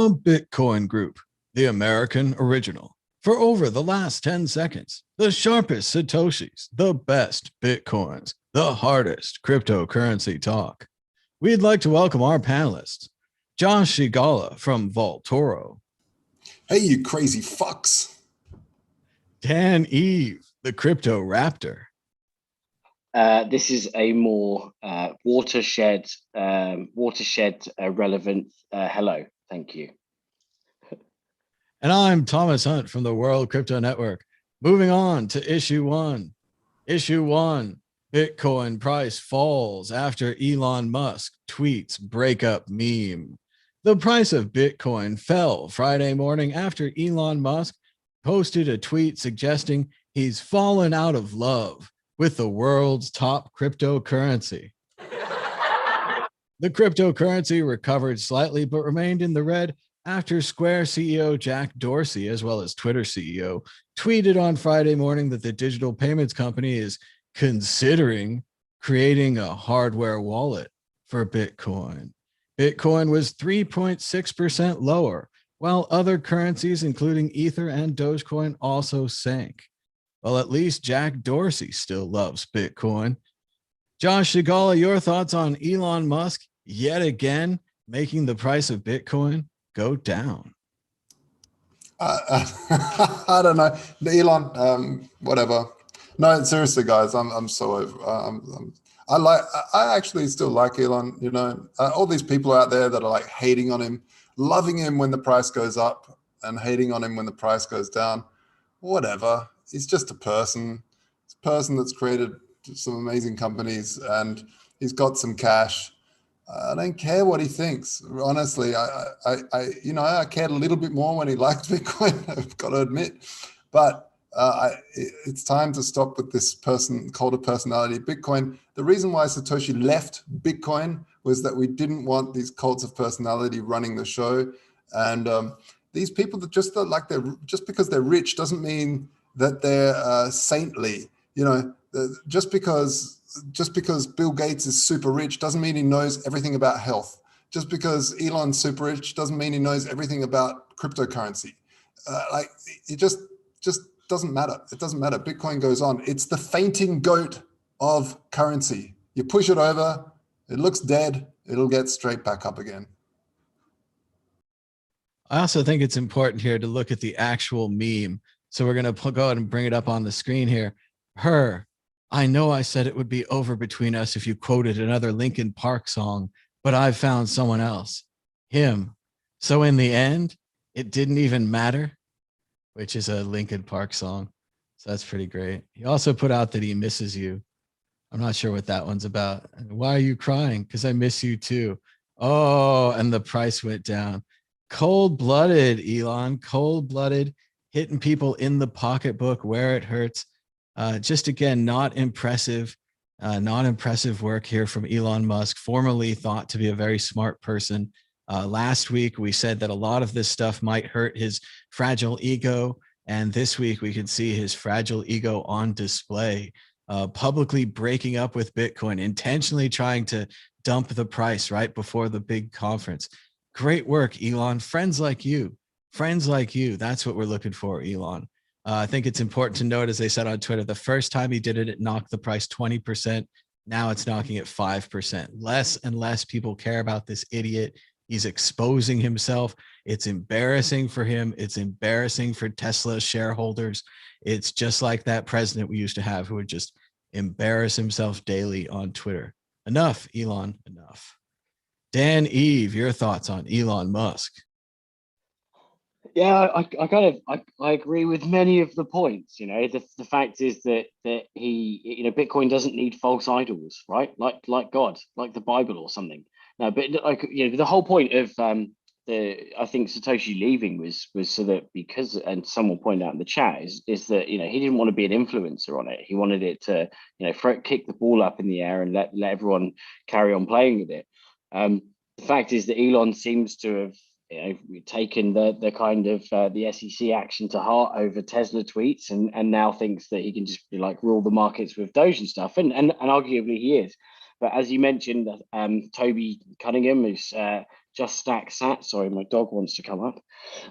The Bitcoin Group, the American original. For over the last 10 seconds, the sharpest Satoshis, the best Bitcoins, the hardest cryptocurrency talk. We'd like to welcome our panelists, Josh Shigala from Vault Toro. Hey, you crazy fucks. Dan Eve, the Crypto Raptor. This is a more watershed relevant hello. Thank you. And I'm Thomas Hunt from the World Crypto Network. Moving on to issue one. Issue one, Bitcoin price falls after Elon Musk tweets breakup meme. The price of Bitcoin fell Friday morning after Elon Musk posted a tweet suggesting he's fallen out of love with the world's top cryptocurrency. The cryptocurrency recovered slightly but remained in the red after Square CEO Jack Dorsey, as well as Twitter CEO, tweeted on Friday morning that the digital payments company is considering creating a hardware wallet for Bitcoin. Bitcoin was 3.6% lower, while other currencies, including Ether and Dogecoin, also sank. Well, at least Jack Dorsey still loves Bitcoin. Josh Shigala, your thoughts on Elon Musk yet again making the price of Bitcoin go down? I don't know. The Elon, whatever. No, seriously, guys, I'm so over. I actually still like Elon. You know, all these people out there that are like hating on him, loving him when the price goes up, and hating on him when the price goes down. Whatever. He's just a person. It's a person that's created some amazing companies, and he's got some cash. I don't care what he thinks. Honestly, I cared a little bit more when he liked Bitcoin, I've got to admit. But it's time to stop with this cult of personality. Bitcoin, the reason why Satoshi left Bitcoin was that we didn't want these cults of personality running the show. And these people that just because they're rich doesn't mean that they're saintly. You know, just because Bill Gates is super rich doesn't mean he knows everything about health. Just because Elon's super rich doesn't mean he knows everything about cryptocurrency. It just doesn't matter. It doesn't matter. Bitcoin goes on. It's the fainting goat of currency. You push it over, it looks dead, it'll get straight back up again. I also think it's important here to look at the actual meme. So we're going to go ahead and bring it up on the screen here. I know I said it would be over between us if you quoted another Linkin Park song, but I've found someone else. Him. So in the end, it didn't even matter, which is a Linkin Park song. So that's pretty great. He also put out that he misses you. I'm not sure what that one's about. Why are you crying? Because I miss you too. Oh, and the price went down. Cold-blooded, Elon, cold-blooded, hitting people in the pocketbook where it hurts. Just again, not impressive work here from Elon Musk, formerly thought to be a very smart person. Last week, we said that a lot of this stuff might hurt his fragile ego. And this week, we could see his fragile ego on display, publicly breaking up with Bitcoin, intentionally trying to dump the price right before the big conference. Great work, Elon. Friends like you. That's what we're looking for, Elon. I think it's important to note, as they said on Twitter, the first time he did it, it knocked the price 20%. Now it's knocking it 5%. Less and less people care about this idiot. He's exposing himself. It's embarrassing for him. It's embarrassing for Tesla shareholders. It's just like that president we used to have who would just embarrass himself daily on Twitter. Enough, Elon, enough. Dan Eve, your thoughts on Elon Musk? Yeah, I agree with many of the points. You know, the fact is that he, Bitcoin doesn't need false idols, right? Like God, like the Bible or something. No, but the whole point of I think Satoshi leaving was so that because, and someone pointed out in the chat, is that he didn't want to be an influencer on it. He wanted it to kick the ball up in the air and let everyone carry on playing with it. The fact is that Elon seems to have taken the kind of the SEC action to heart over Tesla tweets, and now thinks that he can just rule the markets with Doge and stuff, and arguably he is. But as you mentioned, Toby Cunningham, who's Just Stack Sat. Sorry, my dog wants to come up.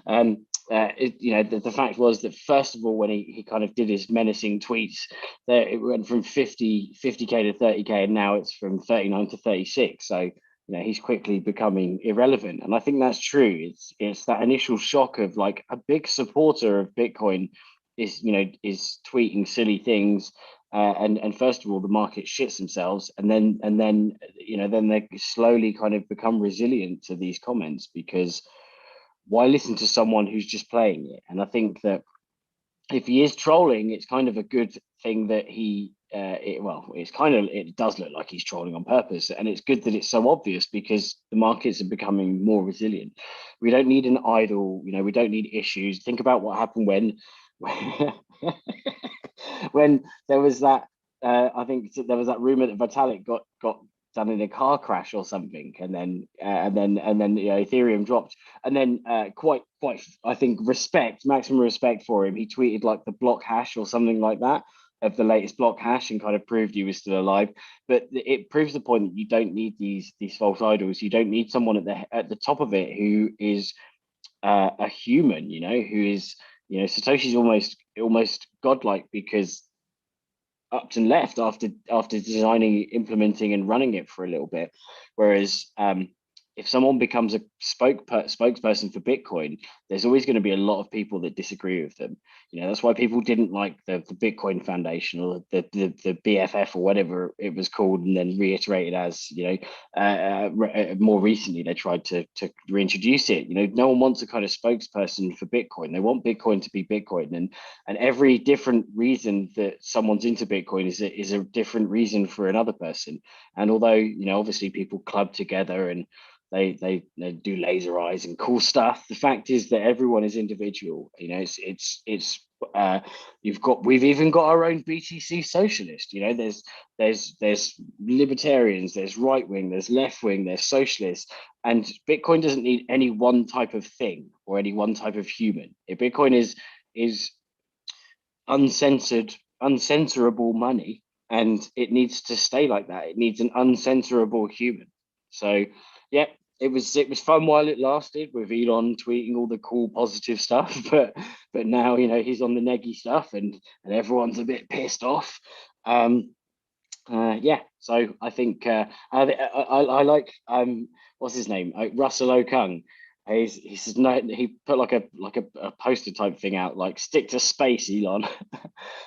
The fact was that first of all, when he kind of did his menacing tweets, there it went from 50k to 30k, and now it's from 39 to 36. So he's quickly becoming irrelevant, and I think that's true. It's that initial shock of like a big supporter of Bitcoin is tweeting silly things. And first of all, the market shits themselves, and then they slowly kind of become resilient to these comments, because why listen to someone who's just playing it? And I think that if he is trolling, it's kind of a good thing that it does look like he's trolling on purpose, and it's good that it's so obvious, because the markets are becoming more resilient. We don't need an idol, we don't need issues. Think about what happened when when there was that I think there was that rumor that Vitalik got done in a car crash or something, and then Ethereum dropped, and then quite I think maximum respect for him, he tweeted like the block hash or something like that of the latest block hash, and kind of proved he was still alive. But it proves the point that you don't need these false idols. You don't need someone at the top of it who is a human, who is Satoshi's almost godlike, because up and left after designing, implementing, and running it for a little bit. Whereas if someone becomes a spokesperson for Bitcoin, there's always going to be a lot of people that disagree with them. That's why people didn't like the Bitcoin Foundation, or the BFF, or whatever it was called, and then reiterated as more recently they tried to reintroduce it. No one wants a kind of spokesperson for Bitcoin. They want Bitcoin to be Bitcoin, and every different reason that someone's into Bitcoin is a different reason for another person. And although obviously people club together and they do laser eyes and cool stuff, the fact is that everyone is individual. We've even got our own BTC socialist. There's libertarians, there's right wing, there's left wing, there's socialists, and Bitcoin doesn't need any one type of thing or any one type of human. Bitcoin is uncensorable money, and it needs to stay like that. It needs an uncensorable human. So yeah, it was fun while it lasted, with Elon tweeting all the cool positive stuff, but now he's on the neggy stuff, and everyone's a bit pissed off. So I think I like what's his name, Russell Okung. He says no. He put like a poster type thing out, like stick to space, Elon.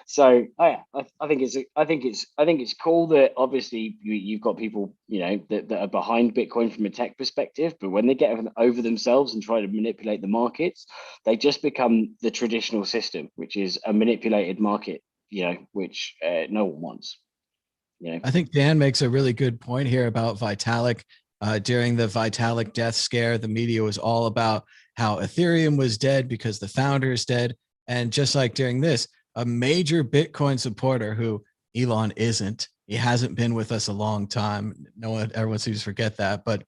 So I think it's cool that obviously you've got people that are behind Bitcoin from a tech perspective, but when they get over themselves and try to manipulate the markets, they just become the traditional system, which is a manipulated market, which no one wants. I think Dan makes a really good point here about Vitalik. During the Vitalik death scare, the media was all about how Ethereum was dead because the founder is dead. And just like during this, a major Bitcoin supporter, who Elon isn't, he hasn't been with us a long time. Everyone seems to forget that. But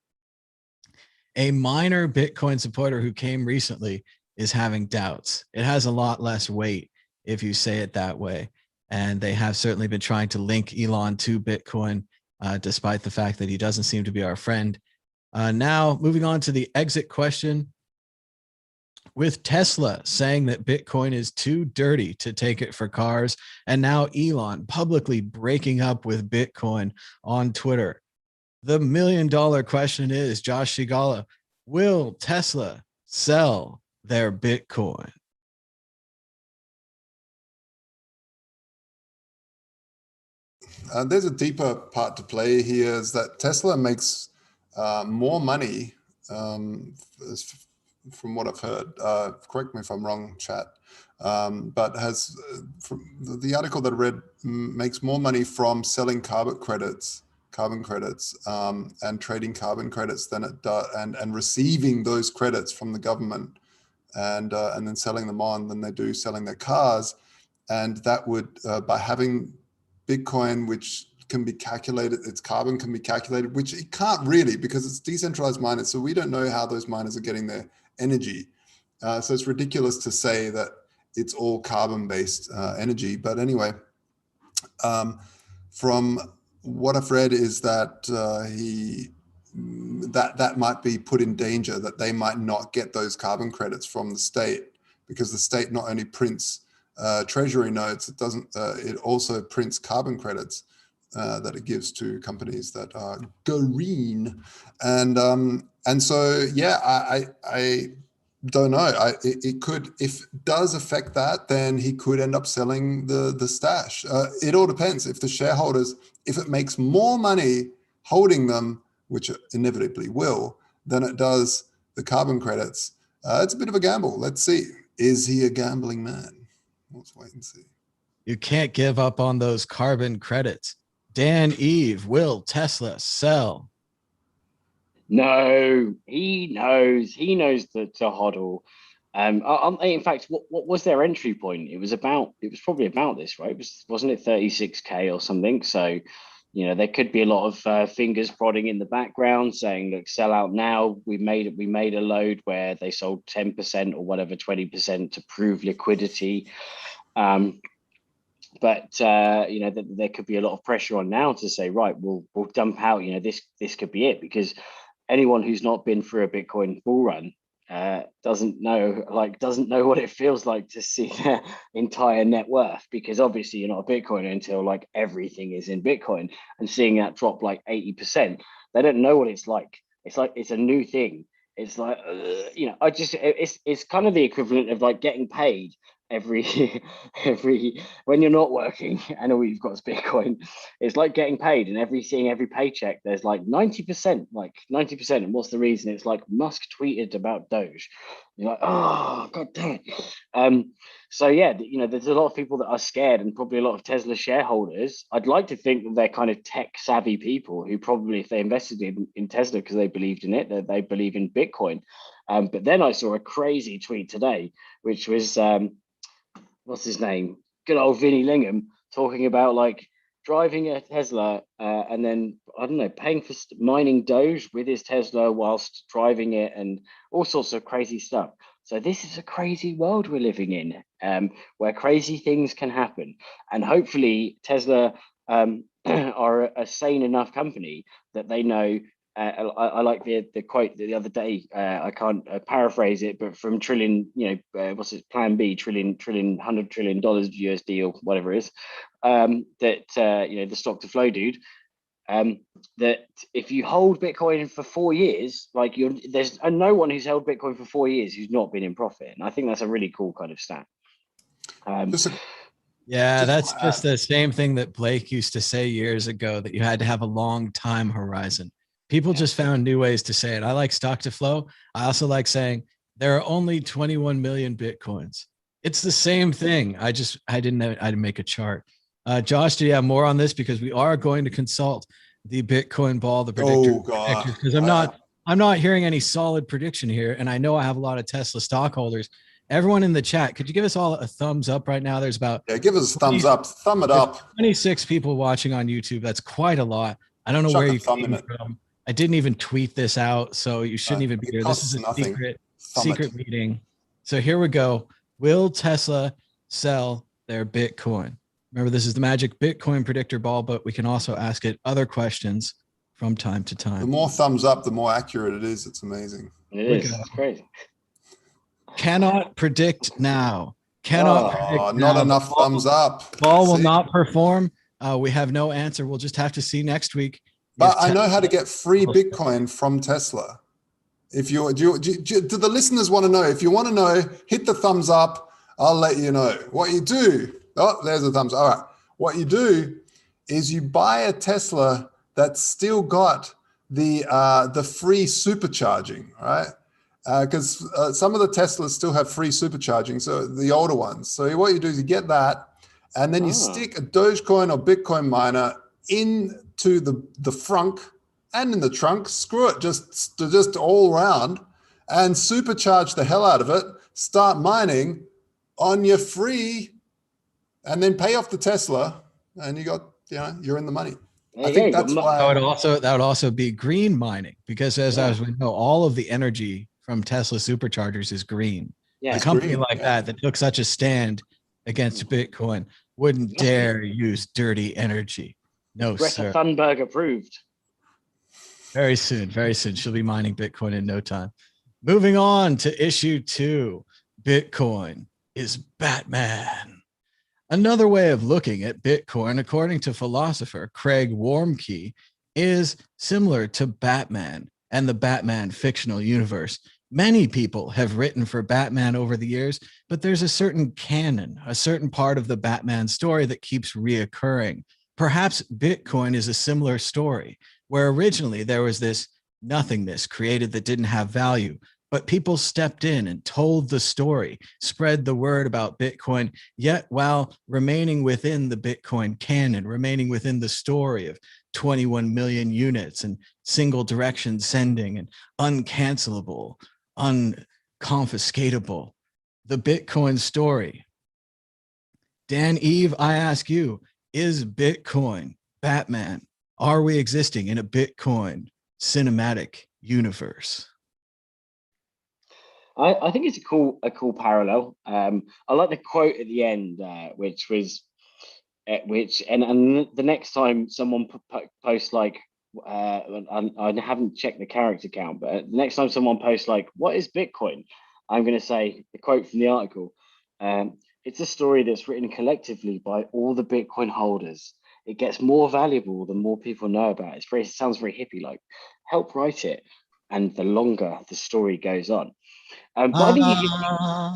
a minor Bitcoin supporter who came recently is having doubts. It has a lot less weight if you say it that way. And they have certainly been trying to link Elon to Bitcoin, despite the fact that he doesn't seem to be our friend. Now, moving on to the exit question. With Tesla saying that Bitcoin is too dirty to take it for cars, and now Elon publicly breaking up with Bitcoin on Twitter, the $1 million question is, Josh Sigala, will Tesla sell their Bitcoin? There's a deeper part to play here, is that Tesla makes more money, from what I've heard. Correct me if I'm wrong, chat. But has, from the article that I read, makes more money from selling carbon credits, and trading carbon credits than it does, and receiving those credits from the government, and then selling them on, than they do selling their cars. And that would, by having Bitcoin, which can be calculated, its carbon can be calculated, which it can't really, because it's decentralized miners. So we don't know how those miners are getting their energy. So it's ridiculous to say that it's all carbon-based energy. But anyway, from what I've read is that that might be put in danger, that they might not get those carbon credits from the state, because the state not only prints treasury notes, it also prints carbon credits that it gives to companies that are green. And so, yeah, I don't know. It could, if it does affect that, then he could end up selling the stash. It all depends. If the shareholders, if it makes more money holding them, which it inevitably will, than it does the carbon credits, it's a bit of a gamble. Let's see. Is he a gambling man? Let's wait and see. You can't give up on those carbon credits. Dan Eve, will Tesla sell? No, he knows. He knows to hodl. In fact, what was their entry point? It was probably about this, right? Wasn't it 36K or something? So, you know, there could be a lot of fingers prodding in the background saying, look, sell out now. We made a load where they sold 10% or whatever, 20% to prove liquidity. But you know, there could be a lot of pressure on now to say, right, we'll dump out. You know, this could be it, because anyone who's not been through a Bitcoin bull run doesn't know what it feels like to see their entire net worth, because obviously you're not a Bitcoiner until like everything is in Bitcoin, and seeing that drop like 80%, they don't know what it's like. It's a new thing. It's like you know, it's kind of the equivalent of like getting paid every when you're not working and all you've got is Bitcoin. It's like getting paid, and seeing every paycheck there's like 90%, and what's the reason? It's like Musk tweeted about Doge. You're like, oh god damn it. So yeah, you know, there's a lot of people that are scared, and probably a lot of Tesla shareholders. I'd like to think that they're kind of tech savvy people who probably, if they invested in Tesla because they believed in it, that they believe in Bitcoin. But then I saw a crazy tweet today, which was what's his name? Good old Vinny Lingham talking about like driving a Tesla and then, I don't know, paying for mining Doge with his Tesla whilst driving it, and all sorts of crazy stuff. So this is a crazy world we're living in, where crazy things can happen. And hopefully Tesla are a sane enough company that they know. I like the quote the other day. I can't paraphrase it, but from Trillion, you know, what's it? Plan B, trillion, $100 trillion USD or whatever it is. That you know, the stock to flow dude. That if you hold Bitcoin for 4 years, like there's no one who's held Bitcoin for 4 years who's not been in profit, and I think that's a really cool kind of stat. Yeah, that's just the same thing that Blake used to say years ago, that you had to have a long time horizon. People just found new ways to say it. I like stock to flow. I also like saying there are only 21 million Bitcoins. It's the same thing. I didn't make a chart. Josh, do you have more on this? Because we are going to consult the Bitcoin ball, the predictor. Oh God. Because I'm not hearing any solid prediction here. And I know I have a lot of Tesla stockholders. Everyone in the chat, could you give us all a thumbs up right now? There's about give us a thumbs up. Thumb it up. 26 people watching on YouTube. That's quite a lot. I don't know where you came from. I didn't even tweet this out, so you shouldn't even be here. This is a secret meeting. So here we go. Will Tesla sell their Bitcoin? Remember, this is the magic Bitcoin predictor ball, but we can also ask it other questions from time to time. The more thumbs up, the more accurate it is. It's amazing. It is. It's crazy. Cannot predict now. Cannot predict not now. enough thumbs up. Ball will not perform. We have no answer. We'll just have to see next week. But I know how to get free Bitcoin from Tesla. If do the listeners want to know? If you want to know, hit the thumbs up. I'll let you know. What you do, there's a thumbs up. All right. What you do is you buy a Tesla that's still got the free supercharging, right? Because some of the Teslas still have free supercharging, so the older ones. So what you do is you get that, and then you stick a Dogecoin or Bitcoin miner into the frunk and in the trunk. Screw it, just all around, and supercharge the hell out of it. Start mining on your free, and then pay off the Tesla, and you're in the money. I think that's why that would also be green mining, because as we know, all of the energy from Tesla superchargers is green. Yeah, a company that took such a stand against Bitcoin wouldn't dare use dirty energy. No, Greta sir. Thunberg approved. Very soon, very soon. She'll be mining Bitcoin in no time. Moving on to issue 2. Bitcoin is Batman. Another way of looking at Bitcoin, according to philosopher Craig Wormke, is similar to Batman and the Batman fictional universe. Many people have written for Batman over the years, but there's a certain canon, a certain part of the Batman story that keeps reoccurring. Perhaps Bitcoin is a similar story, where originally there was this nothingness created that didn't have value, but people stepped in and told the story, spread the word about Bitcoin, yet while remaining within the Bitcoin canon, remaining within the story of 21 million units and single direction sending and uncancelable, unconfiscatable. The Bitcoin story. Dan Eve, I ask you, is Bitcoin Batman? Are we existing in a Bitcoin cinematic universe? I think it's a cool parallel. I like the quote at the end, which was, and the next time someone posts like, I haven't checked the character count, but the next time someone posts like, "What is Bitcoin?" I'm going to say the quote from the article. It's a story that's written collectively by all the Bitcoin holders. It gets more valuable the more people know about it. It sounds very hippie like. Help write it, and the longer the story goes on. But I think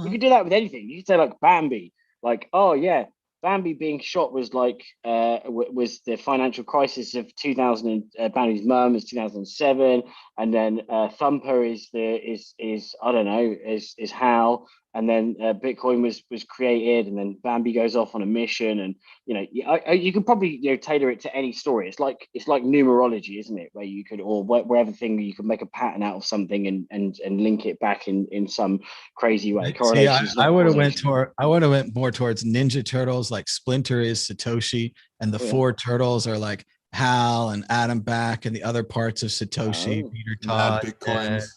you could do that with anything. You could say like Bambi, like, oh yeah, Bambi being shot was like was the financial crisis of 2000. Bambi's mum is 2007, and then Thumper is I don't know is how, and then Bitcoin was created, and then Bambi goes off on a mission, and you can probably tailor it to any story. It's like numerology, isn't it? Where you could, or where everything you can make a pattern out of something and link it back in some crazy way. See, Correlation is I not would have causation. went more towards Ninja Turtles, like Splinter is Satoshi, and the Oh, yeah. four turtles are like Hal and Adam Back, and the other parts of Satoshi, Oh. Peter Mad Todd, Bitcoins.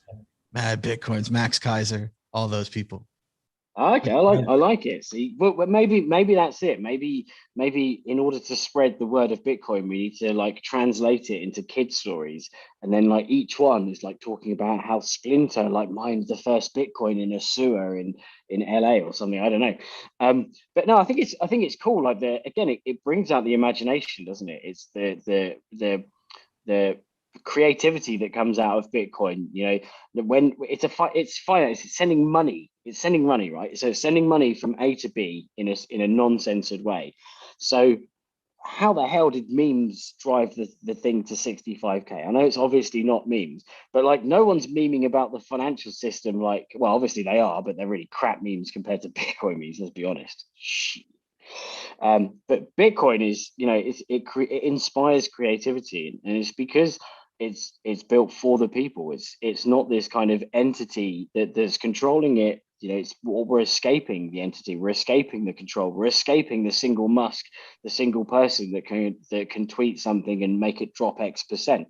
Mad Bitcoins, Max Kaiser, all those people. Okay, I like it. See, but maybe that's it. Maybe in order to spread the word of Bitcoin, we need to like translate it into kid stories, and then like each one is like talking about how Splinter like mined the first Bitcoin in a sewer in LA or something. I don't know. But no, I think it's cool. Like it brings out the imagination, doesn't it? It's the creativity that comes out of Bitcoin. When it's finance, it's sending money. It's sending money, right? So it's sending money from A to B in a non-censored way. So how the hell did memes drive the thing to 65K? I know it's obviously not memes, but like no one's memeing about the financial system. Like, well, obviously they are, but they're really crap memes compared to Bitcoin memes. Let's be honest. But Bitcoin is, it inspires creativity, and it's because it's built for the people. It's not this kind of entity that's controlling it. We're escaping the entity. We're escaping the control. We're escaping the single Musk, the single person that can tweet something and make it drop X%.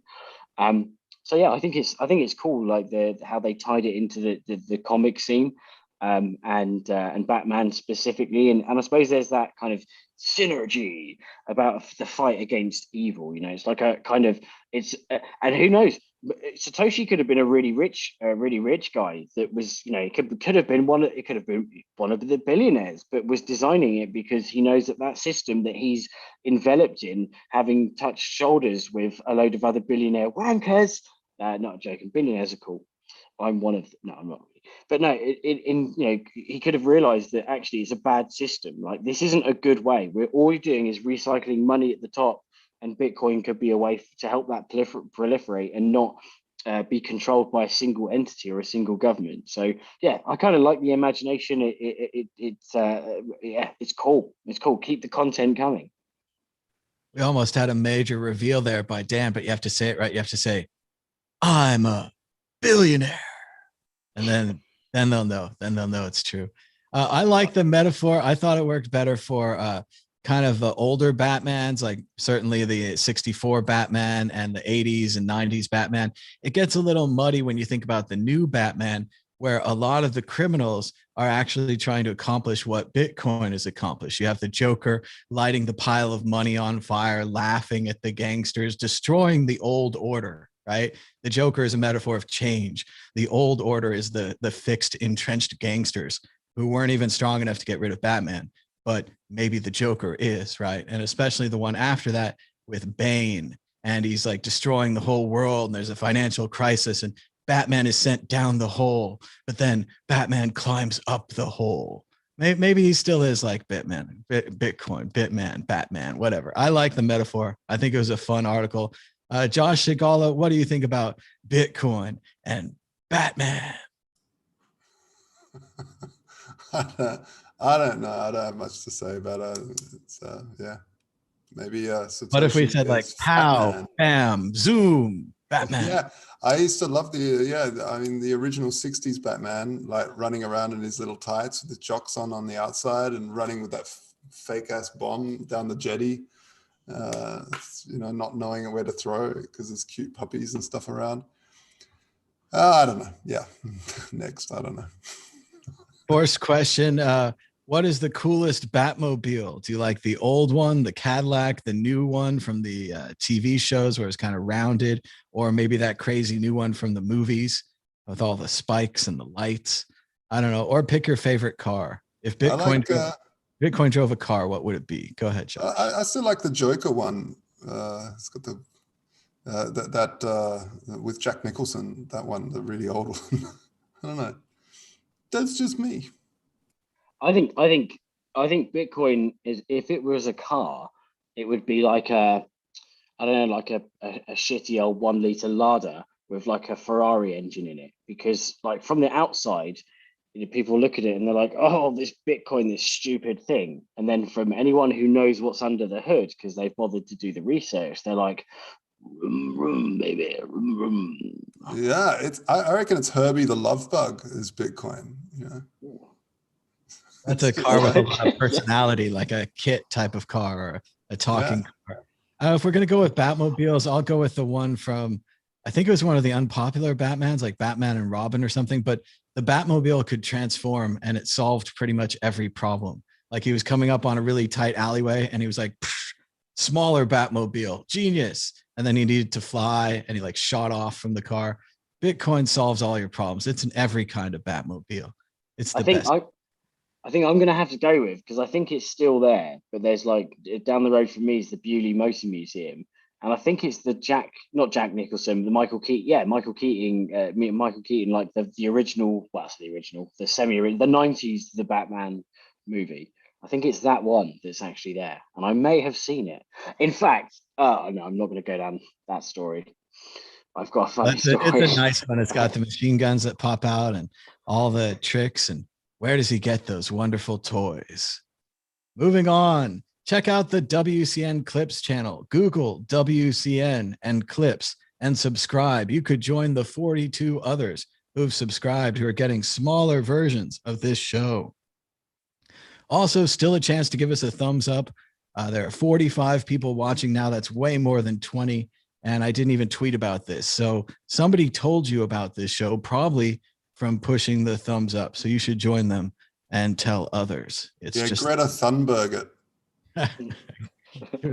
So yeah, I think it's cool, like how they tied it into the comic scene, and Batman specifically, and I suppose there's that kind of synergy about the fight against evil. It's like a kind of and who knows, Satoshi could have been a really rich guy that was, it could have been one of the billionaires, but was designing it because he knows that system that he's enveloped in, having touched shoulders with a load of other billionaire wankers. Not joking, billionaires are cool. I'm one of them. No, I'm not. But no, he could have realized that actually it's a bad system. Like, this isn't a good way. We're all doing is recycling money at the top, and Bitcoin could be a way to help that proliferate and not be controlled by a single entity or a single government. So yeah, I kind of like the imagination. It's cool. It's cool. Keep the content coming. We almost had a major reveal there by Dan, but you have to say it right. You have to say, "I'm a billionaire," and then they'll know. Then they'll know it's true. I like the metaphor. I thought it worked better for kind of the older Batmans, like certainly the 64 Batman and the 80s and 90s Batman. It gets a little muddy when you think about the new Batman, where a lot of the criminals are actually trying to accomplish what Bitcoin has accomplished. You have the Joker lighting the pile of money on fire, laughing at the gangsters, destroying the old order, right? The Joker is a metaphor of change. The old order is the fixed, entrenched gangsters who weren't even strong enough to get rid of Batman, but maybe the Joker is, right? And especially the one after that with Bane, and he's like destroying the whole world, and there's a financial crisis, and Batman is sent down the hole, but then Batman climbs up the hole. Maybe he still is like Bitcoin, Bitman, Batman, whatever. I like the metaphor. I think it was a fun article. Josh Shigala, what do you think about Bitcoin and Batman? I don't know. I don't have much to say about it. It's, yeah, maybe. What if we Satoshi said like is pow, Batman. bam, zoom, Batman? Yeah, I used to love I mean, the original 60s Batman, like running around in his little tights with the jocks on the outside and running with that fake ass bomb down the jetty, not knowing where to throw because there's cute puppies and stuff around. I don't know. Yeah. Next, I don't know. First question. What is the coolest Batmobile? Do you like the old one, the Cadillac, the new one from the TV shows where it's kind of rounded, or maybe that crazy new one from the movies with all the spikes and the lights? I don't know. Or pick your favorite car. If Bitcoin drove a car, what would it be? Go ahead, Josh. I still like the Joker one. It's got the with Jack Nicholson, that one, the really old one. I don't know. That's just me. I think Bitcoin is, if it was a car, it would be like a shitty old 1 liter Lada with like a Ferrari engine in it. Because like from the outside, people look at it and they're like, oh, this Bitcoin, this stupid thing. And then from anyone who knows what's under the hood, because they've bothered to do the research, they're like, baby. Yeah, I reckon it's Herbie the Love Bug is Bitcoin. Yeah. That's a car with a lot of personality, like a kit type of car or a talking car. If we're going to go with Batmobiles, I'll go with the one from, I think it was one of the unpopular Batmans, like Batman and Robin or something, but the Batmobile could transform and it solved pretty much every problem. Like he was coming up on a really tight alleyway and he was like, smaller Batmobile, genius. And then he needed to fly and he like shot off from the car. Bitcoin solves all your problems. It's in every kind of Batmobile. It's the best. I think I'm going to have to go with, because I think it's still there, but there's like down the road from me is the Bewley Motor Museum. And I think it's the not Jack Nicholson, the Michael Keaton. Yeah, Michael Keaton, like the original, well, the original, the the 90s, the Batman movie. I think it's that one that's actually there. And I may have seen it. In fact, no, I'm not going to go down that story. I've got a funny story. It's a nice one. It's got the machine guns that pop out and all the tricks. And where does he get those wonderful toys? Moving on. Check out the WCN Clips channel. Google WCN and Clips and subscribe. You could join the 42 others who've subscribed who are getting smaller versions of this show. Also, still a chance to give us a thumbs up. There are 45 people watching now. That's way more than 20. And I didn't even tweet about this. So somebody told you about this show, probably from pushing the thumbs up. So you should join them and tell others. It's just Greta Thunberg it.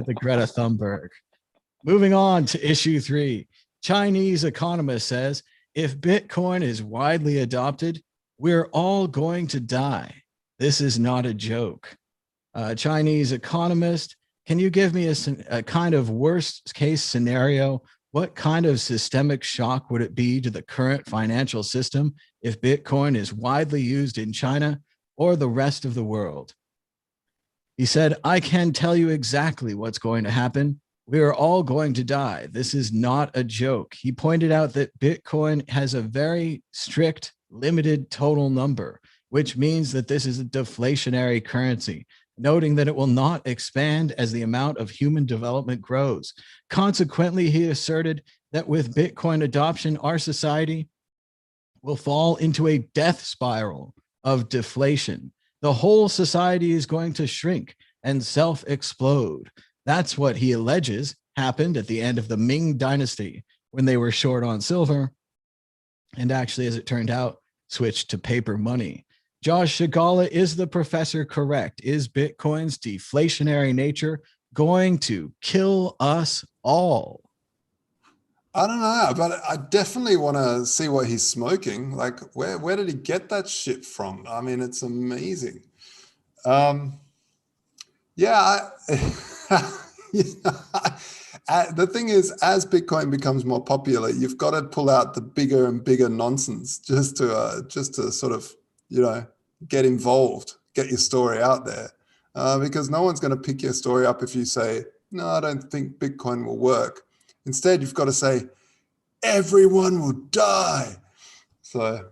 the Greta Thunberg. Moving on to issue 3. Chinese Economist says, if Bitcoin is widely adopted, we're all going to die. This is not a joke. Chinese Economist, can you give me a kind of worst case scenario? What kind of systemic shock would it be to the current financial system if Bitcoin is widely used in China or the rest of the world? He said, I can tell you exactly what's going to happen. We are all going to die. This is not a joke. He pointed out that Bitcoin has a very strict, limited total number, which means that this is a deflationary currency, noting that it will not expand as the amount of human development grows. Consequently, he asserted that with Bitcoin adoption, our society will fall into a death spiral of deflation. The whole society is going to shrink and self-explode. That's what he alleges happened at the end of the Ming Dynasty when they were short on silver and actually, as it turned out, switched to paper money. Josh Shigala, is the professor correct? Is Bitcoin's deflationary nature going to kill us all? I don't know, but I definitely want to see what he's smoking. Like, where did he get that shit from? I mean, it's amazing. Yeah, the thing is, as Bitcoin becomes more popular, you've got to pull out the bigger and bigger nonsense just to sort of, you know, get involved, get your story out there, because no one's going to pick your story up if you say, no, I don't think Bitcoin will work. Instead, you've got to say, everyone will die. So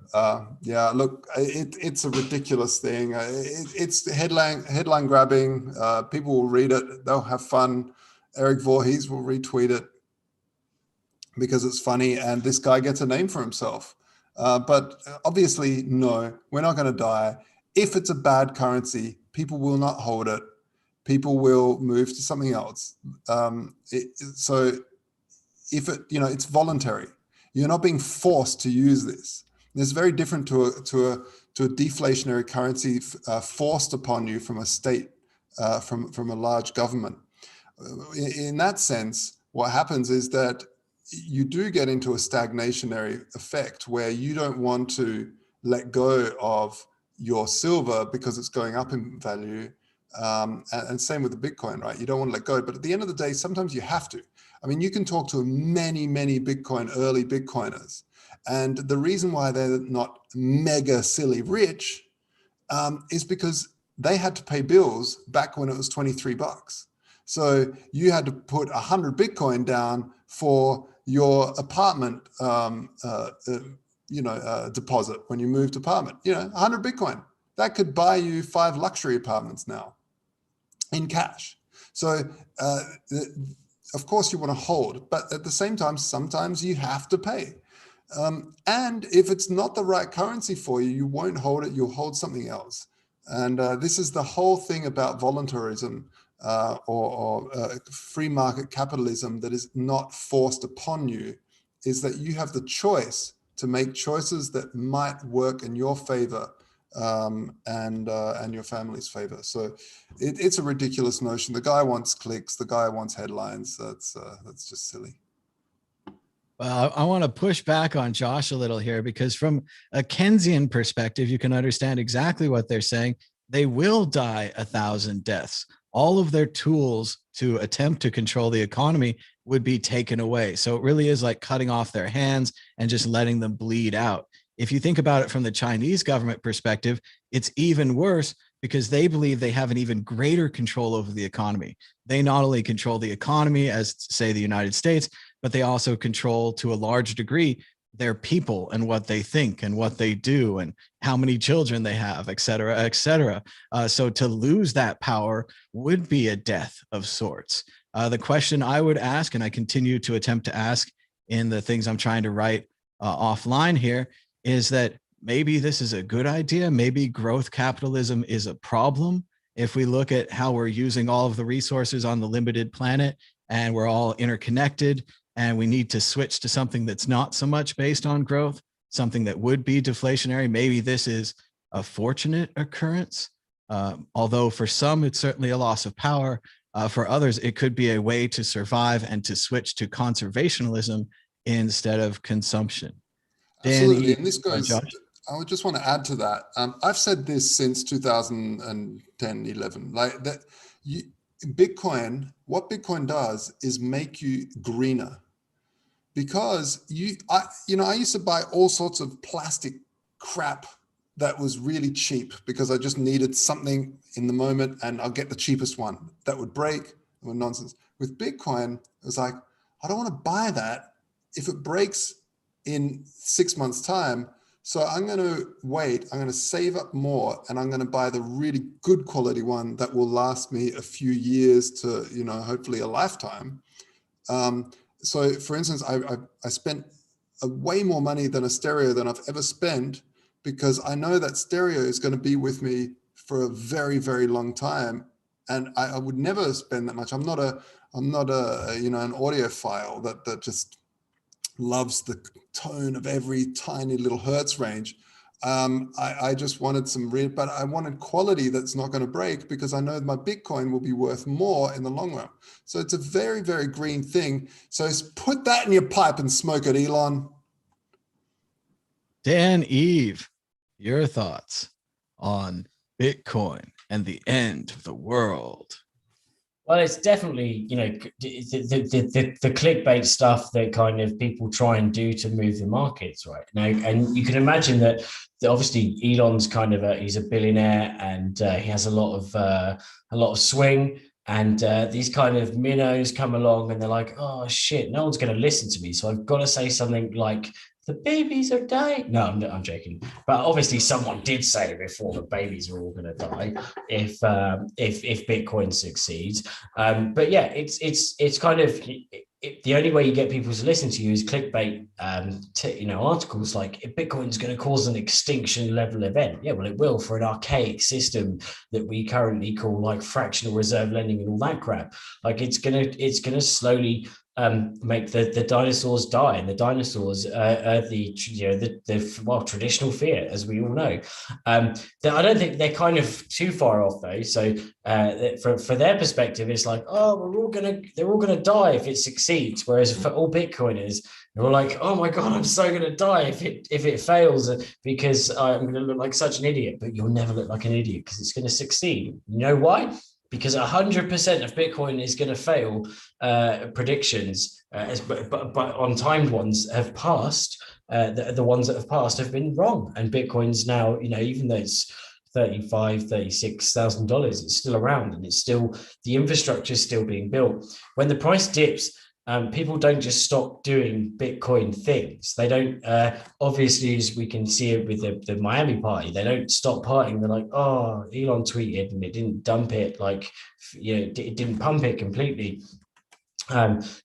yeah, look, it's a ridiculous thing. It's headline grabbing. People will read it. They'll have fun. Eric Voorhees will retweet it because it's funny, and this guy gets a name for himself. But obviously, no, we're not going to die. If it's a bad currency, people will not hold it. People will move to something else. So if it, you know, it's voluntary. You're not being forced to use this. It's very different to a deflationary currency forced upon you from a state, from a large government. In that sense, what happens is that you do get into a stagnationary effect where you don't want to let go of your silver because it's going up in value. And same with the Bitcoin, right? You don't want to let go. But at the end of the day, sometimes you have to. I mean, you can talk to many early Bitcoiners. And the reason why they're not mega silly rich is because they had to pay bills back when it was 23 bucks. So you had to put 100 Bitcoin down for your apartment, deposit when you moved apartment. 100 Bitcoin. That could buy you 5 luxury apartments now in cash. So of course you want to hold, but at the same time, sometimes you have to pay. And if it's not the right currency for you, you won't hold it, you'll hold something else. And this is the whole thing about voluntarism or free market capitalism that is not forced upon you, is that you have the choice to make choices that might work in your favor and your family's favor. So it's a ridiculous notion. The guy wants clicks, the guy wants headlines. That's just silly. Well, I want to push back on Josh a little here, because from a Keynesian perspective, you can understand exactly what they're saying. They will die 1,000 deaths. All of their tools to attempt to control the economy would be taken away. So it really is like cutting off their hands and just letting them bleed out. If you think about it from the Chinese government perspective, it's even worse, because they believe they have an even greater control over the economy. They not only control the economy as, say, the United States, but they also control to a large degree their people and what they think and what they do and how many children they have, et cetera, et cetera. So to lose that power would be a death of sorts. The question I would ask, and I continue to attempt to ask in the things I'm trying to write offline here, is that maybe this is a good idea. Maybe growth capitalism is a problem. If we look at how we're using all of the resources on the limited planet and we're all interconnected, and we need to switch to something that's not so much based on growth, something that would be deflationary. Maybe this is a fortunate occurrence. Although for some, it's certainly a loss of power. For others, it could be a way to survive and to switch to conservationism instead of consumption. Absolutely. Danny, And this goes, Josh? I would just want to add to that. I've said this since 2010, 11, like that Bitcoin, what Bitcoin does is make you greener, because I used to buy all sorts of plastic crap that was really cheap because I just needed something in the moment, and I'll get the cheapest one that would break or nonsense. With Bitcoin, it was like, I don't want to buy that if it breaks in 6 months' time. So I'm going to wait, I'm going to save up more, and I'm going to buy the really good quality one that will last me a few years to, hopefully a lifetime. So for instance, I spent way more money than a stereo than I've ever spent, because I know that stereo is going to be with me for a very, very long time. And I would never spend that much. I'm not an audiophile that just loves the tone of every tiny little hertz range. I just wanted some real, but I wanted quality that's not going to break, because I know my Bitcoin will be worth more in the long run. So it's a very, very green thing. So put that in your pipe and smoke it, Elon. Dan, Eve, your thoughts on Bitcoin and the end of the world? Well, it's definitely, the clickbait stuff that kind of people try and do to move the markets right now. And you can imagine that obviously Elon's kind of he's a billionaire, and he has a lot of swing. And these kind of minnows come along and they're like, oh shit, no one's going to listen to me. So I've got to say something like, the babies are dying. No, I'm joking. But obviously someone did say before the babies are all going to die if Bitcoin succeeds. But yeah, it's kind of the only way you get people to listen to you is clickbait, articles like, if Bitcoin's going to cause an extinction level event. Yeah, well, it will, for an archaic system that we currently call like fractional reserve lending and all that crap. Like it's gonna slowly make the dinosaurs die, and the dinosaurs are the traditional fiat, as we all know. I don't think they're kind of too far off though. So for their perspective, it's like, oh, they're all gonna die if it succeeds. Whereas for all Bitcoiners, they're all like, oh my god, I'm so gonna die if it fails, because I'm gonna look like such an idiot. But you'll never look like an idiot, because it's gonna succeed. You know why? Because 100% of Bitcoin is going to fail. Predictions, but on timed ones have passed. The ones that have passed have been wrong, and Bitcoin's now, even though it's $36,000, it's still around, and it's still, the infrastructure is still being built. When the price dips, people don't just stop doing Bitcoin things. They don't, obviously, as we can see it with the Miami party, they don't stop partying. They're like, oh, Elon tweeted and it didn't dump it, it didn't pump it completely.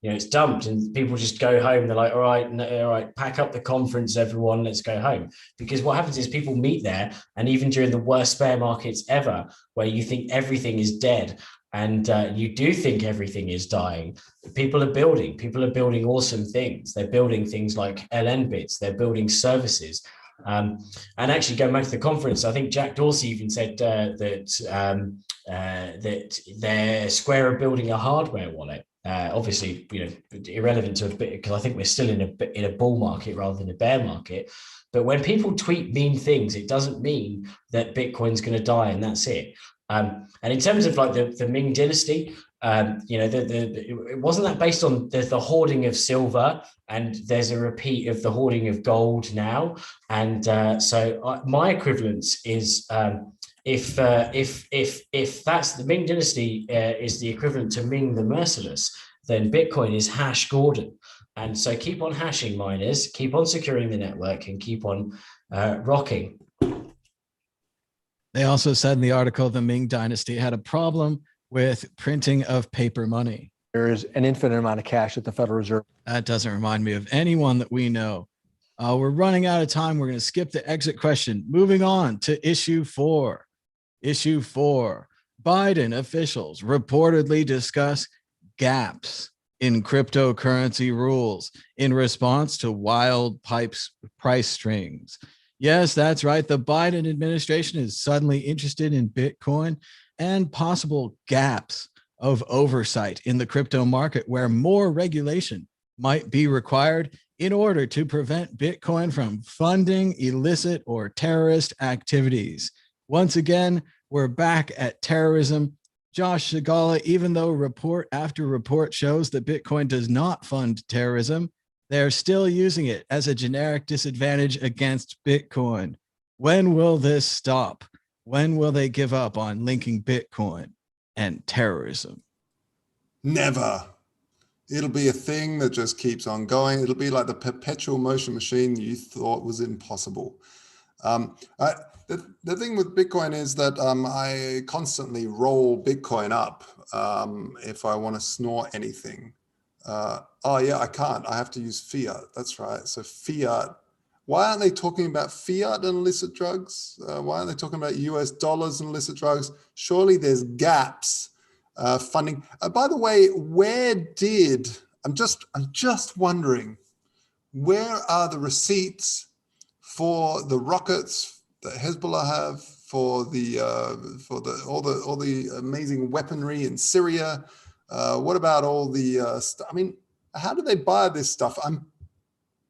It's dumped, and people just go home. They're like, all right, pack up the conference, everyone, let's go home. Because what happens is people meet there, and even during the worst bear markets ever, where you think everything is dead, and you do think everything is dying, people are building awesome things. They're building things like LN bits, they're building services. And actually, going back to the conference, I think Jack Dorsey even said that they're Square are building a hardware wallet. Obviously, irrelevant to a bit, because I think we're still in a bull market rather than a bear market. But when people tweet mean things, it doesn't mean that Bitcoin's going to die and that's it. And in terms of like the Ming Dynasty, it wasn't that based on the hoarding of silver, and there's a repeat of the hoarding of gold now. And so my equivalence is, if that's the Ming Dynasty is the equivalent to Ming the Merciless, then Bitcoin is Hash Gordon. And so keep on hashing, miners, keep on securing the network, and keep on rocking. They also said in the article, the Ming Dynasty had a problem with printing of paper money. There is an infinite amount of cash at the Federal Reserve. That doesn't remind me of anyone that we know. We're running out of time. We're going to skip the exit question. Moving on to issue 4. Issue 4. Biden officials reportedly discuss gaps in cryptocurrency rules in response to wild price strings. Yes, that's right. The Biden administration is suddenly interested in Bitcoin and possible gaps of oversight in the crypto market where more regulation might be required in order to prevent Bitcoin from funding illicit or terrorist activities. Once again, we're back at terrorism. Josh Segala, even though report after report shows that Bitcoin does not fund terrorism, they're still using it as a generic disadvantage against Bitcoin. When will this stop? When will they give up on linking Bitcoin and terrorism? Never. It'll be a thing that just keeps on going. It'll be like the perpetual motion machine you thought was impossible. The thing with Bitcoin is that I constantly roll Bitcoin up if I want to snort anything. Oh yeah, I can't. I have to use fiat. That's right. So fiat. Why aren't they talking about fiat and illicit drugs? Why aren't they talking about US dollars and illicit drugs? Surely there's gaps funding. By the way, I'm just wondering, where are the receipts for the rockets that Hezbollah have, for all the amazing weaponry in Syria? What about all the I mean, how do they buy this stuff? I'm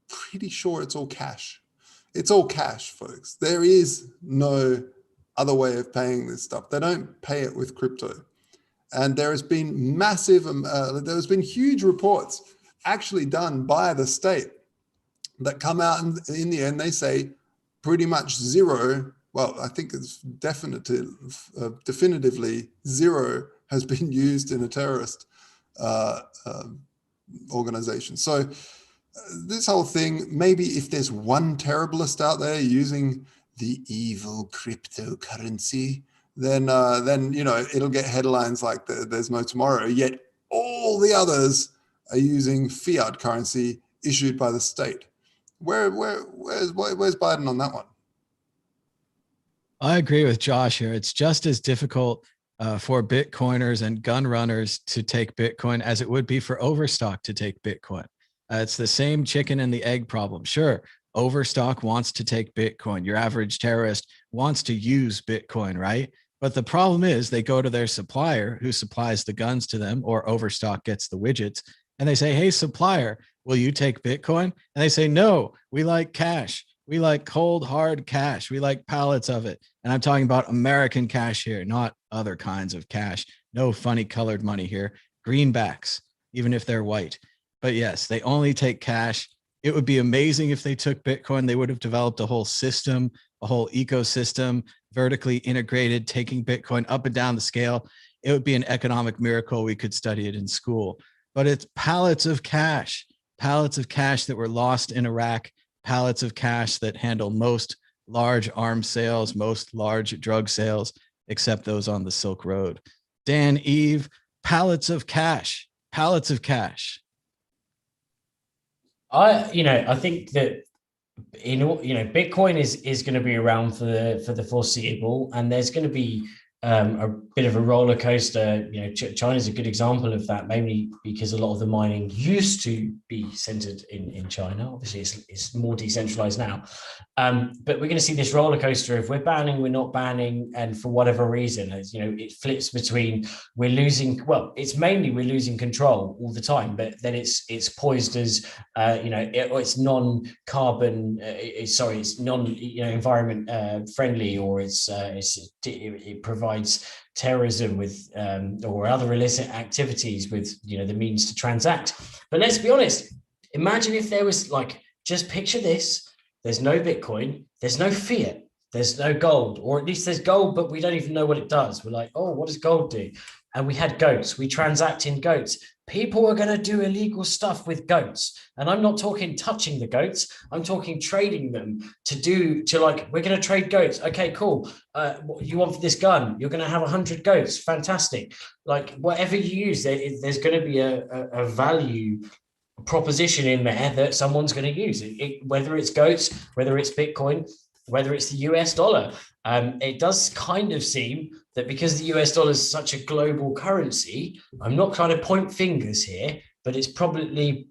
pretty sure it's all cash. It's all cash, folks. There is no other way of paying this stuff. They don't pay it with crypto. And there has been massive, there's been huge reports actually done by the state that come out and in the end they say pretty much zero. Well, I think it's definitively zero has been used in a terrorist organization. So this whole thing, maybe if there's one terriblest out there using the evil cryptocurrency, then it'll get headlines like there's no tomorrow. Yet all the others are using fiat currency issued by the state. Where's Biden on that one? I agree with Josh here. It's just as difficult for Bitcoiners and gun runners to take Bitcoin as it would be for Overstock to take Bitcoin. It's the same chicken and the egg problem. Sure, Overstock wants to take Bitcoin. Your average terrorist wants to use Bitcoin, right? But the problem is they go to their supplier who supplies the guns to them, or Overstock gets the widgets, and they say, hey, supplier, will you take Bitcoin? And they say, no, we like cash. We like cold, hard cash. We like pallets of it. And I'm talking about American cash here, not other kinds of cash. No funny colored money here. Greenbacks, even if they're white. But yes, they only take cash. It would be amazing if they took Bitcoin. They would have developed a whole system, a whole ecosystem, vertically integrated, taking Bitcoin up and down the scale. It would be an economic miracle. We could study it in school. But it's pallets of cash that were lost in Iraq, pallets of cash that handle most large arms sales, most large drug sales, except those on the Silk Road. Dan, Eve, pallets of cash. I think that Bitcoin is going to be around for the foreseeable, and there's going to be a bit of a roller coaster. China's a good example of that, mainly because a lot of the mining used to be centered in China. Obviously, it's more decentralized now. But we're going to see this roller coaster of we're banning, we're not banning, and for whatever reason, it flips between it's mainly we're losing control all the time, but then it's poised as it's non-carbon, it's non-environment friendly, or it provides terrorism with or other illicit activities with the means to transact. But let's be honest, imagine if there was just picture this: there's no Bitcoin, there's no fiat, there's no gold, or at least there's gold, but we don't even know what it does. We're like, oh, what does gold do? And we had goats, we transact in goats. People are going to do illegal stuff with goats. And I'm not talking touching the goats. I'm talking trading them we're going to trade goats. Okay, cool. What you want for this gun? You're going to have 100 goats. Fantastic. Whatever you use, there's going to be a value proposition in there that someone's going to use it, whether it's goats, whether it's Bitcoin, whether it's the US dollar. It does kind of seem that because the US dollar is such a global currency, I'm not trying to point fingers here, but it's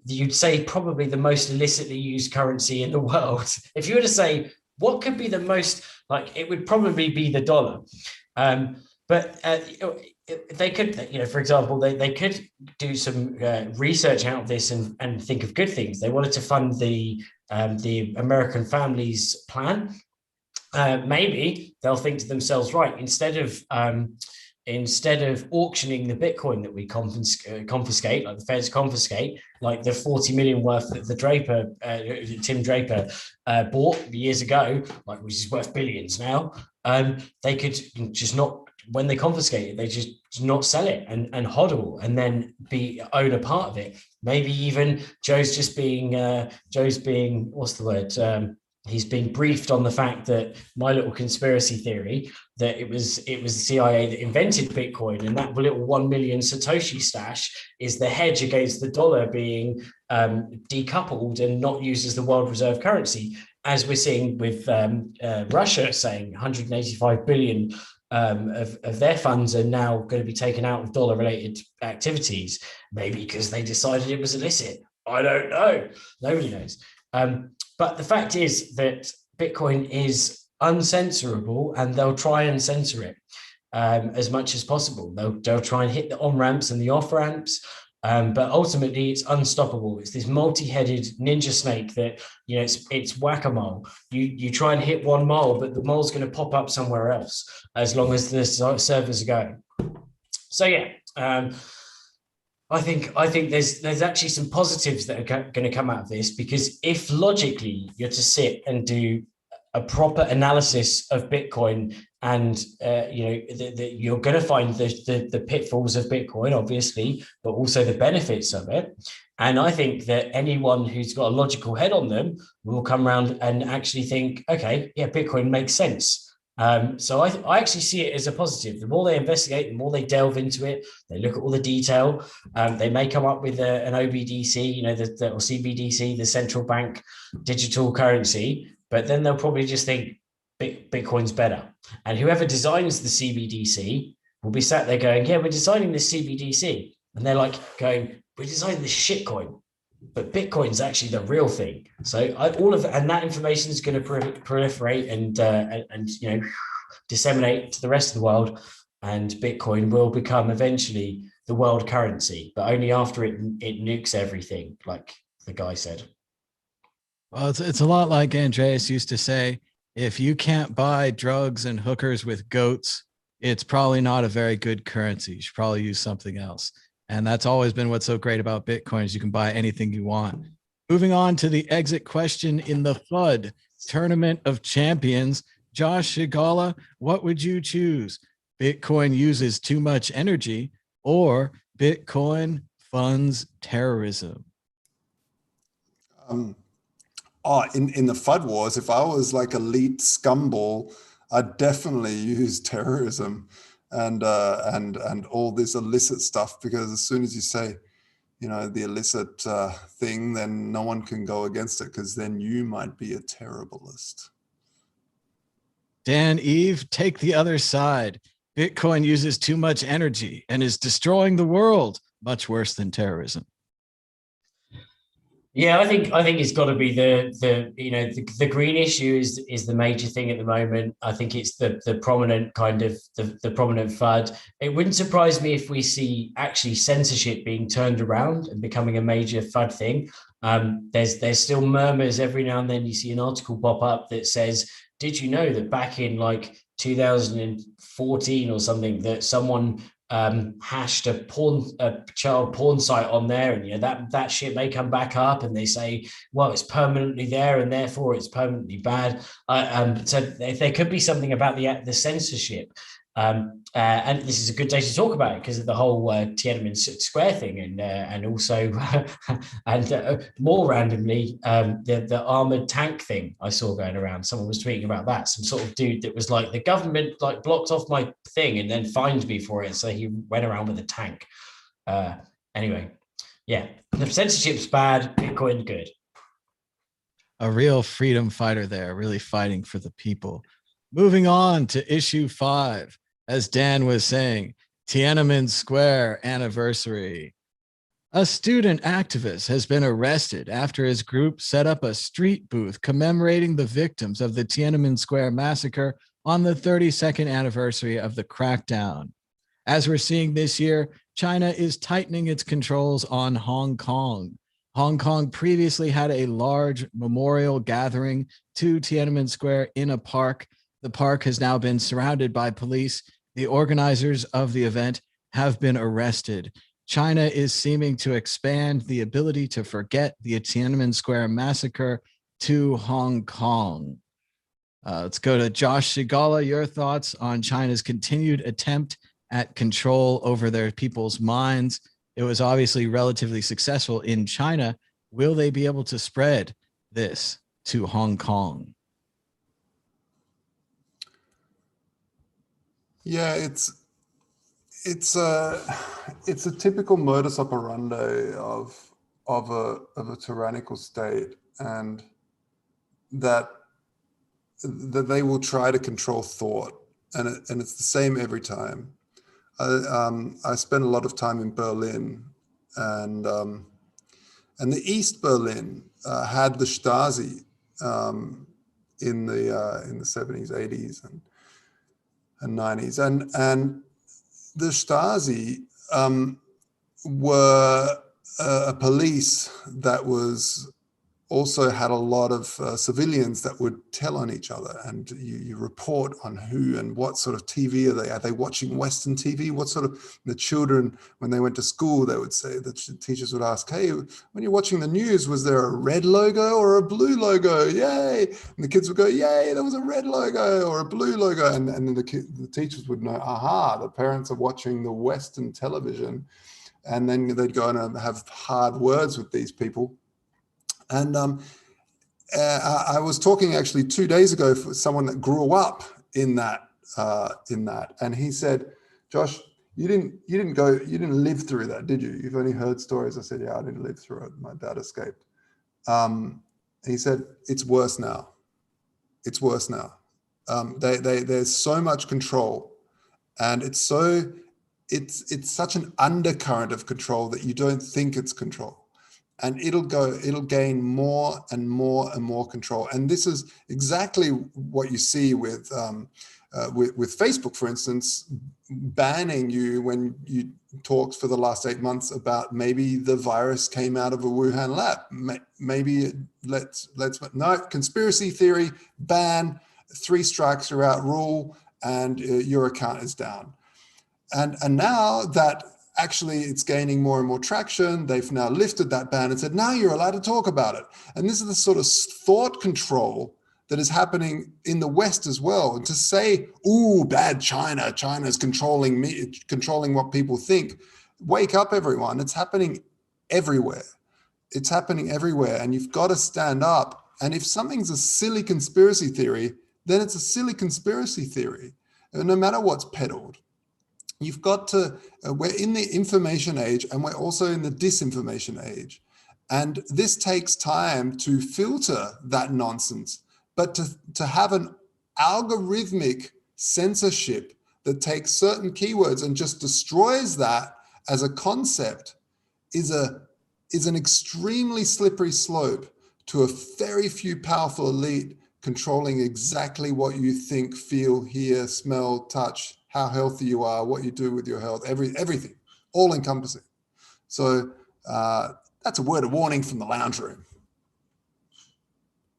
you'd say probably the most illicitly used currency in the world. If you were to say, what could be the most, it would probably be the dollar. But they could, for example, they could do some research out of this and think of good things. They wanted to fund the American Families Plan. Maybe they'll think to themselves, right, instead of auctioning the Bitcoin that we confiscate, like the feds confiscate, like the 40 million worth that the Tim Draper bought years ago, which is worth billions now, they could just not, when they confiscate it, they just not sell it and hodl and then own a part of it. Maybe even Joe's being, what's the word? He's being briefed on the fact that my little conspiracy theory that it was the CIA that invented Bitcoin, and that little 1 million Satoshi stash is the hedge against the dollar being decoupled and not used as the world reserve currency, as we're seeing with Russia saying 185 billion of their funds are now going to be taken out of dollar-related activities, maybe because they decided it was illicit. I don't know. Nobody knows. But the fact is that Bitcoin is uncensorable, and they'll try and censor it as much as possible. They'll try and hit the on-ramps and the off-ramps, but ultimately it's unstoppable. It's this multi-headed ninja snake that, you know, it's whack-a-mole. You try and hit one mole, but the mole's going to pop up somewhere else as long as the servers are going. So yeah, I think there's actually some positives that are going to come out of this, because if logically you're to sit and do a proper analysis of Bitcoin, and you know, you're going to find the pitfalls of Bitcoin, obviously, but also the benefits of it. And I think that anyone who's got a logical head on them will come around and actually think, okay, yeah, Bitcoin makes sense. So I actually see it as a positive. The more they investigate, the more they delve into it, they look at all the detail. They may come up with an OBDC, you know, or CBDC, the central bank digital currency, but then they'll probably just think Bitcoin's better. And whoever designs the CBDC will be sat there going, yeah, we're designing this CBDC. And they're like going, we're designing this shitcoin, but Bitcoin's actually the real thing. So all of and that information is going to proliferate and you know, disseminate to the rest of the world, and Bitcoin will become eventually the world currency, but only after it nukes everything, like the guy said. Well, it's a lot like Andreas used to say, if you can't buy drugs and hookers with goats, it's probably not a very good currency. You should probably use something else. And that's always been what's so great about Bitcoin, is you can buy anything you want. Moving on to the exit question in the FUD Tournament of Champions. Josh Shigala, what would you choose? Bitcoin uses too much energy, or Bitcoin funds terrorism? In the FUD wars, if I was like elite scumball, I'd definitely use terrorism and all this illicit stuff, because as soon as you say, you know, the illicit thing, then no one can go against it, because then you might be a terriblest. Dan Eve, take the other side. Bitcoin uses too much energy and is destroying the world. Much worse than terrorism. Yeah, I think it's got to be the green issue is the major thing at the moment. I think it's the prominent kind of the prominent FUD. It wouldn't surprise me if we see actually censorship being turned around and becoming a major FUD thing. There's still murmurs every now and then. You see an article pop up that says, "Did you know that back in like 2014 or something that someone hashed a child porn site on there, and you know that shit may come back up, and they say, well, it's permanently there and therefore it's permanently bad." So there could be something about the censorship, and this is a good day to talk about it because of the whole Tiananmen Square thing, and also and more randomly the armored tank thing I saw going around. Someone was tweeting about that, some sort of dude that was like, the government like blocked off my thing and then fined me for it, so he went around with a tank. Anyway, yeah, the censorship's bad, Bitcoin good. A real freedom fighter there, really fighting for the people. Moving on to issue 5. As Dan was saying, Tiananmen Square anniversary. A student activist has been arrested after his group set up a street booth commemorating the victims of the Tiananmen Square massacre on the 32nd anniversary of the crackdown. As we're seeing this year, China is tightening its controls on Hong Kong. Hong Kong previously had a large memorial gathering to Tiananmen Square in a park. The park has now been surrounded by police. The organizers of the event have been arrested. China is seeming to expand the ability to forget the Tiananmen Square massacre to Hong Kong. Let's go to Josh Shigala. Your thoughts on China's continued attempt at control over their people's minds. It was obviously relatively successful in China. Will they be able to spread this to Hong Kong? Yeah, it's a typical modus operandi of a tyrannical state, and that they will try to control thought, and it's the same every time. I spent a lot of time in Berlin, and the East Berlin had the Stasi in the 70s, 80s, and 90s, and the Stasi were a police that was also had a lot of civilians that would tell on each other, and you report on who and what sort of TV are they? Are they watching Western TV? What sort of, the children, when they went to school, they would say, the teachers would ask, hey, when you're watching the news, was there a red logo or a blue logo? Yay. And the kids would go, yay, there was a red logo or a blue logo. And then the teachers would know, aha, the parents are watching the Western television. And then they'd go and have hard words with these people. And I was talking actually 2 days ago for someone that grew up in that, and he said, "Josh, you didn't live through that, did you? You've only heard stories." I said, "Yeah, I didn't live through it. My dad escaped." He said, "It's worse now. It's worse now. There's so much control, and it's such an undercurrent of control that you don't think it's control." And it'll gain more and more and more control. And this is exactly what you see with Facebook, for instance, banning you when you talked for the last 8 months about maybe the virus came out of a Wuhan lab. Maybe no, conspiracy theory, ban, 3 strikes you're out rule, and your account is down. And now that actually it's gaining more and more traction, they've now lifted that ban and said, now you're allowed to talk about it. And this is the sort of thought control that is happening in the West as well. And to say, ooh, bad China, China's controlling me, controlling what people think. Wake up, everyone. It's happening everywhere. It's happening everywhere. And you've got to stand up. And if something's a silly conspiracy theory, then it's a silly conspiracy theory, no matter what's peddled. You've got to, we're in the information age, and we're also in the disinformation age. And this takes time to filter that nonsense, but to have an algorithmic censorship that takes certain keywords and just destroys that as a concept is an extremely slippery slope to a very few powerful elite controlling exactly what you think, feel, hear, smell, touch, how healthy you are, what you do with your health, everything, all encompassing. So that's a word of warning from the lounge room.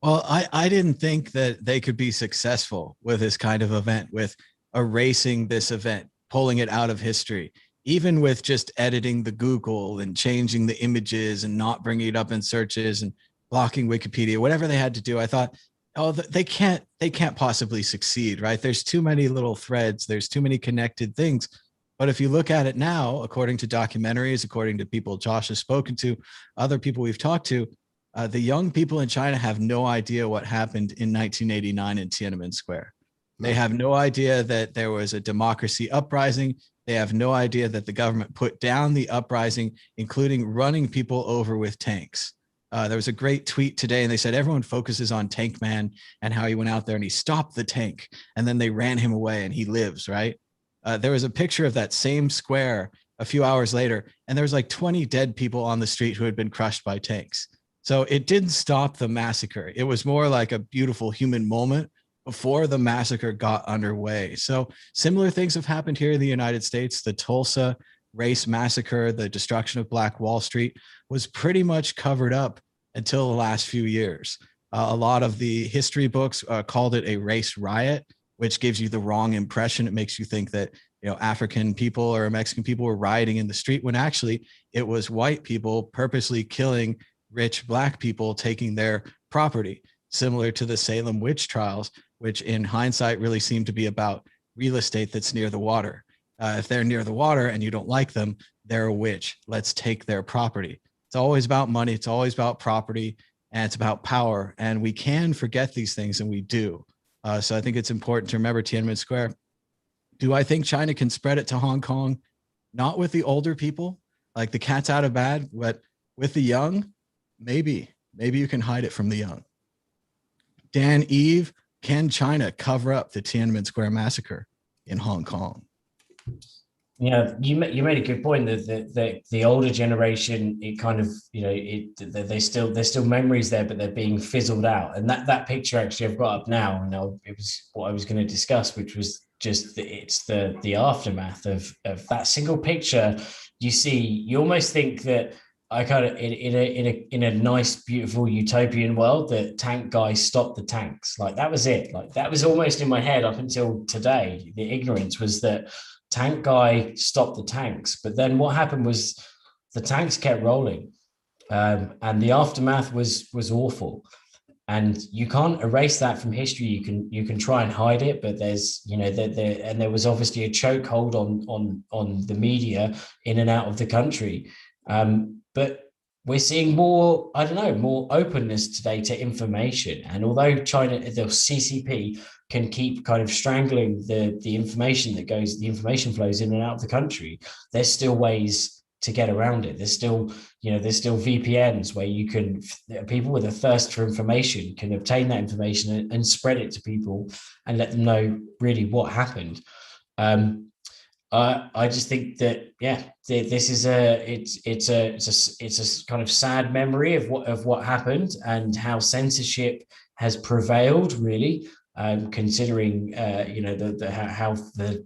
Well, I didn't think that they could be successful with this kind of event, with erasing this event, pulling it out of history, even with just editing the Google and changing the images and not bringing it up in searches and blocking Wikipedia, whatever they had to do. I thought, oh, they can't possibly succeed, right? There's too many little threads. There's too many connected things. But if you look at it now, according to documentaries, according to people Josh has spoken to, other people we've talked to, the young people in China have no idea what happened in 1989 in Tiananmen Square. They have no idea that there was a democracy uprising. They have no idea that the government put down the uprising, including running people over with tanks. There was a great tweet today, and they said everyone focuses on Tank Man and how he went out there and he stopped the tank, and then they ran him away and he lives, right? There was a picture of that same square a few hours later, and there was like 20 dead people on the street who had been crushed by tanks. So it didn't stop the massacre. It was more like a beautiful human moment before the massacre got underway. So similar things have happened here in the United States. The Tulsa race massacre, the destruction of Black Wall Street, was pretty much covered up until the last few years. A lot of the history books called it a race riot, which gives you the wrong impression. It makes you think that, you know, African people or Mexican people were rioting in the street, when actually it was white people purposely killing rich Black people, taking their property, similar to the Salem witch trials, which in hindsight really seemed to be about real estate that's near the water. If they're near the water and you don't like them, they're a witch. Let's take their property. It's always about money. It's always about property, and it's about power. And we can forget these things, and we do. So I think it's important to remember Tiananmen Square. Do I think China can spread it to Hong Kong? Not with the older people, like the cat's out of bag, but with the young, maybe you can hide it from the young. Dan, Eve, can China cover up the Tiananmen Square massacre in Hong Kong? Yeah, you made a good point that the older generation, it kind of, there's still memories there, but they're being fizzled out. And that picture actually I've got up now, and it was what I was going to discuss, which was just it's the aftermath of that single picture. You almost think that I kind of in a nice, beautiful utopian world that tank guys stopped the tanks. Like that was it. Like that was almost in my head up until today. The ignorance was that tank guy stopped the tanks, but then what happened was the tanks kept rolling, and the aftermath was awful. And you can't erase that from history. You can try and hide it, but there's and there was obviously a chokehold on the media in and out of the country. But we're seeing more, I don't know, more openness today to information. And although China, the CCP, can keep kind of strangling the information that goes, the information flows in and out of the country, there's still ways to get around it. There's still VPNs where you can, people with a thirst for information can obtain that information and spread it to people and let them know really what happened. I just think that this is it's a kind of sad memory of what happened and how censorship has prevailed, really. Considering how the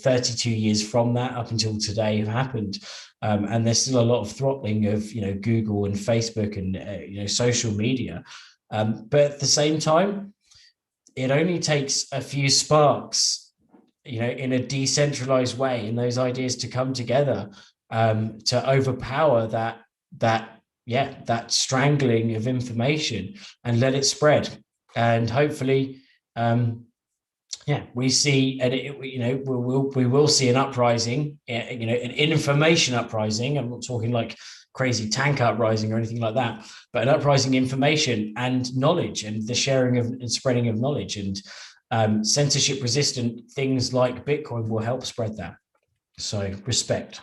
32 years from that up until today have happened, and there's still a lot of throttling of Google and Facebook and social media, but at the same time, it only takes a few sparks, in a decentralized way, in those ideas to come together, to overpower that strangling of information and let it spread. And hopefully, we see, and we will see an uprising, an information uprising. I'm not talking like crazy tank uprising or anything like that, but an uprising information and knowledge, and the sharing of and spreading of knowledge, and censorship resistant things like Bitcoin will help spread that. So respect.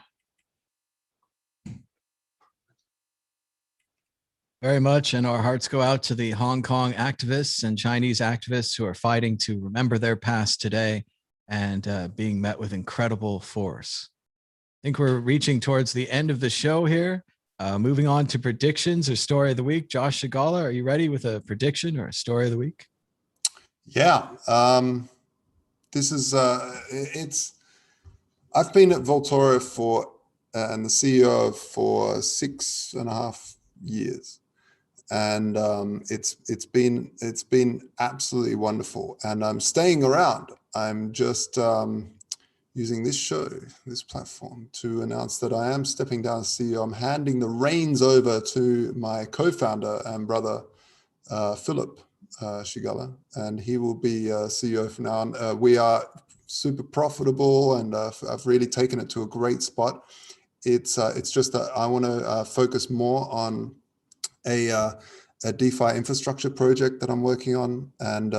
Very much. And our hearts go out to the Hong Kong activists and Chinese activists who are fighting to remember their past today and being met with incredible force. I think we're reaching towards the end of the show here. Moving on to predictions or story of the week. Josh Shigala, are you ready with a prediction or a story of the week? Yeah. This is, I've been at Voltoro and the CEO for 6.5 years. And it's been absolutely wonderful, and I'm staying around. I'm just using this platform to announce that I am stepping down as CEO. I'm handing the reins over to my co-founder and brother, Philip Shigala, and he will be CEO from now on. We are super profitable, and I've really taken it to a great spot. It's just that I want to focus more on a DeFi infrastructure project that I'm working on, and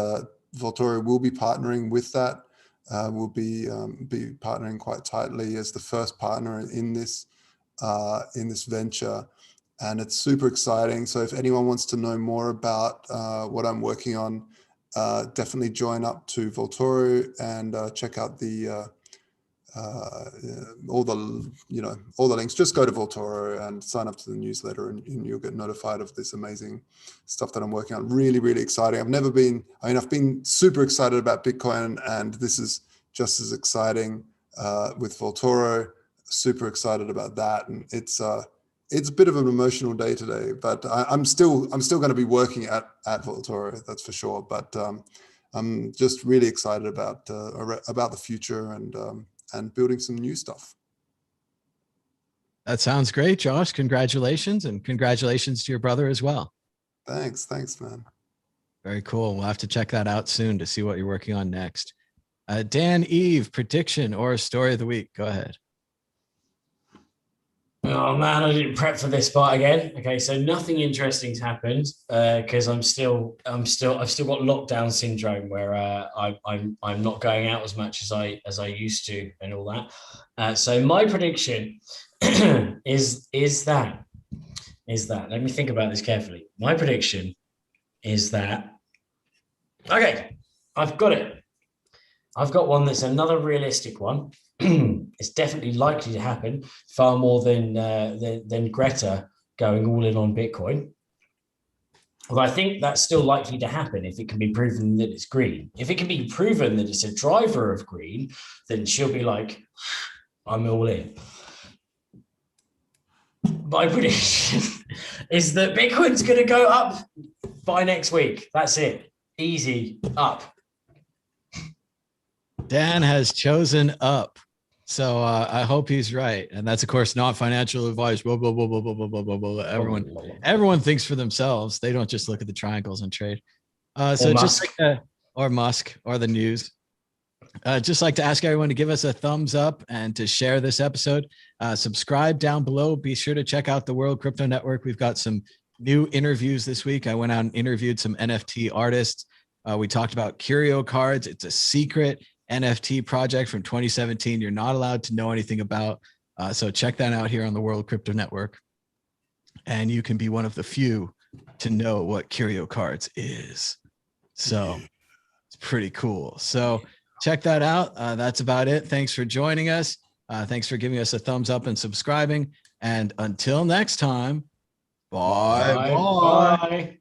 Voltoro will be partnering with that. We'll be partnering quite tightly as the first partner in this venture, and it's super exciting. So if anyone wants to know more about what I'm working on, definitely join up to Voltoro and check out all the links. Just go to Voltoro and sign up to the newsletter, and you'll get notified of this amazing stuff that I'm working on. Really, really exciting. I've been super excited about Bitcoin, and this is just as exciting with Voltoro. Super excited about that, and it's a bit of an emotional day today, but I'm still going to be working at Voltoro, that's for sure. But I'm just really excited about the future and building some new stuff. That sounds great, Josh. Congratulations, and congratulations to your brother as well. Thanks, man. Very cool. We'll have to check that out soon to see what you're working on next. Dan, Eve, prediction or story of the week. Go ahead. Oh man, I didn't prep for this part again. Okay, so nothing interesting's happened because I've still got lockdown syndrome where I'm not going out as much as I used to and all that. So my prediction is that let me think about this carefully. My prediction is that, okay, I've got it. I've got one that's another realistic one. it's definitely likely to happen far more than Greta going all in on Bitcoin. Well, I think that's still likely to happen if it can be proven that it's green. If it can be proven that it's a driver of green, then she'll be like, I'm all in. My prediction is that Bitcoin's going to go up by next week. That's it. Easy up. Dan has chosen up. So I hope he's right. And that's, of course, not financial advice. Blah, blah, blah, blah, blah, blah, blah, blah. Everyone thinks for themselves. They don't just look at the triangles and trade. So just like or Musk or the news. Just like to ask everyone to give us a thumbs up and to share this episode. Subscribe down below. Be sure to check out the World Crypto Network. We've got some new interviews this week. I went out and interviewed some NFT artists. We talked about Curio cards. It's a secret NFT project from 2017. You're not allowed to know anything about. So check that out here on the World Crypto Network. And you can be one of the few to know what Curio cards is. So it's pretty cool. So check that out. That's about it. Thanks for joining us. Thanks for giving us a thumbs up and subscribing. And until next time, bye. Bye.